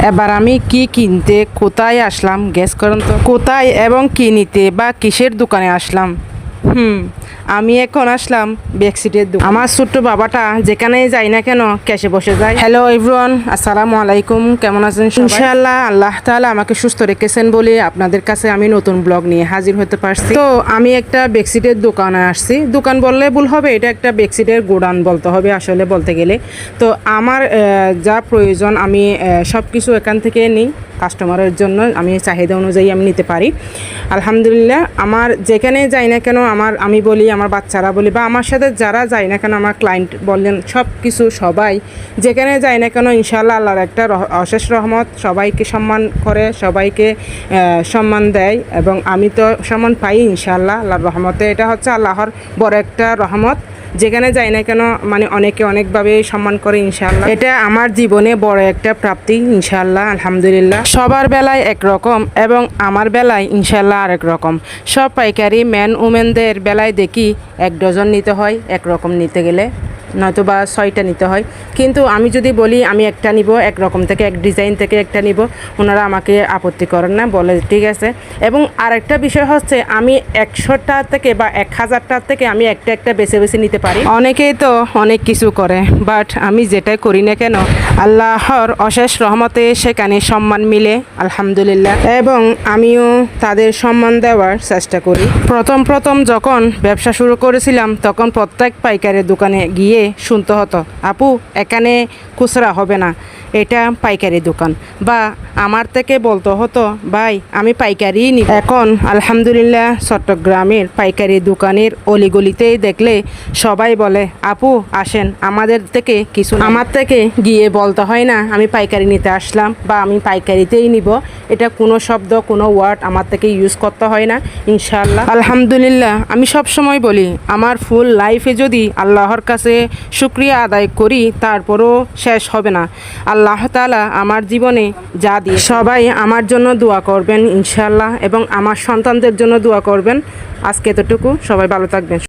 এবার আমি কি কিনতে কোথায় আসলাম গেস করুন তো, কোথায় এবং কি নিতে বা কিসের দোকানে আসলাম? আমি এখন আসলাম বেডশিটের দোকান। আমার ছোট্ট বাবাটা যেখানেই যাই না কেন ক্যাশে বসে যায়। হ্যালো এভরিওয়ান, আসসালামু আলাইকুম, কেমন আছেন? ইনশাআল্লাহ আল্লাহ তাআলা আমাকে সুস্থ রেখেছেন বলে আপনাদের কাছে আমি নতুন ব্লগ নিয়ে হাজির হতে পারছি। তো আমি একটা বেডশিটের দোকানে আসছি। দোকান বললে ভুল হবে, এটা একটা বেডশিটের গোডাউন বলতে হবে আসলে বলতে গেলে। তো আমার যা প্রয়োজন আমি সব কিছু এখান থেকে নিই। কাস্টমারের জন্য আমি চাহিদা অনুযায়ী আমি নিতে পারি। আলহামদুলিল্লাহ, আমার যেখানে যাই না কেন আমি বলি, আমার বাচ্চারা বলি বা আমার সাথে যারা যায় না কেন, আমার ক্লায়েন্ট বললেন সব কিছু সবাই যেখানে যায় না কেন ইনশাআল্লাহ আল্লাহর একটা অশেষ রহমত, সবাইকে সম্মান করে, সবাইকে সম্মান দেয় এবং আমি তো সম্মান পাই ইনশাআল্লাহ আল্লাহর রহমতে। এটা হচ্ছে আল্লাহর বড় একটা রহমত। যেখানে যাই না কেন মানে অনেকে অনেকভাবে সম্মান করে ইনশাআল্লাহ। এটা আমার জীবনে বড় একটা প্রাপ্তি ইনশাআল্লাহ আলহামদুলিল্লাহ। সবার বেলায় একরকম এবং আমার বেলায় ইনশাআল্লাহ আরেক রকম। সব পাইকারি ম্যান উমেনদের বেলায় দেখি 1 ডজন নিতে হয় একরকম নিতে গেলে, নয়তো বা 6টা নিতে হয়। কিন্তু আমি যদি বলি আমি একটা নিব, একরকম থেকে এক ডিজাইন থেকে একটা নিব, ওনারা আমাকে আপত্তি করেন না, বলে ঠিক আছে। এবং আরেকটা বিষয় হচ্ছে আমি 100টা থেকে বা 1000টা থেকে আমি একটা একটা বেছে বেছে নিতে পারি। অনেকেই তো অনেক কিছু করে, বাট আমি যেটাই করি না কেন আল্লাহর অশেষ রহমতে সেখানে সম্মান মিলে আলহামদুলিল্লাহ, এবং আমিও তাদের সম্মান দেওয়ার চেষ্টা করি। প্রথম যখন ব্যবসা শুরু করেছিলাম তখন প্রত্যেক পাইকারের দোকানে গিয়ে শুনতে হতো, আপু এখানে খুচরা হবে না, এটা পাইকারি দোকান। বা আমার থেকে বলতে হতো, ভাই আমি পাইকারি নিব। এখন আলহামদুলিল্লাহ চট্টগ্রামের পাইকারি দোকানের অলিগলিতেই দেখলে সবাই বলে, আপু আসেন আমাদের থেকে কিছু, আমার থেকে গিয়ে বলতে হয় না আমি পাইকারি নিতে আসলাম বা আমি পাইকারিতেই নিব। এটা কোনো শব্দ কোনো ওয়ার্ড আমার থেকে ইউজ করতে হয় না ইনশাআল্লাহ আলহামদুলিল্লাহ। আমি সব সময় বলি আমার ফুল লাইফে যদি আল্লাহর কাছে শুকরিয়া আদায় করি তারপরও শেষ হবে না। আল্লাহ তাআলা আমার জীবনে যা দিয়ে, সবাই আমার জন্য দোয়া করবেন ইনশাআল্লাহ এবং আমার সন্তানদের জন্য দোয়া করবেন। আজকে এতটুকু, সবাই ভালো থাকবেন।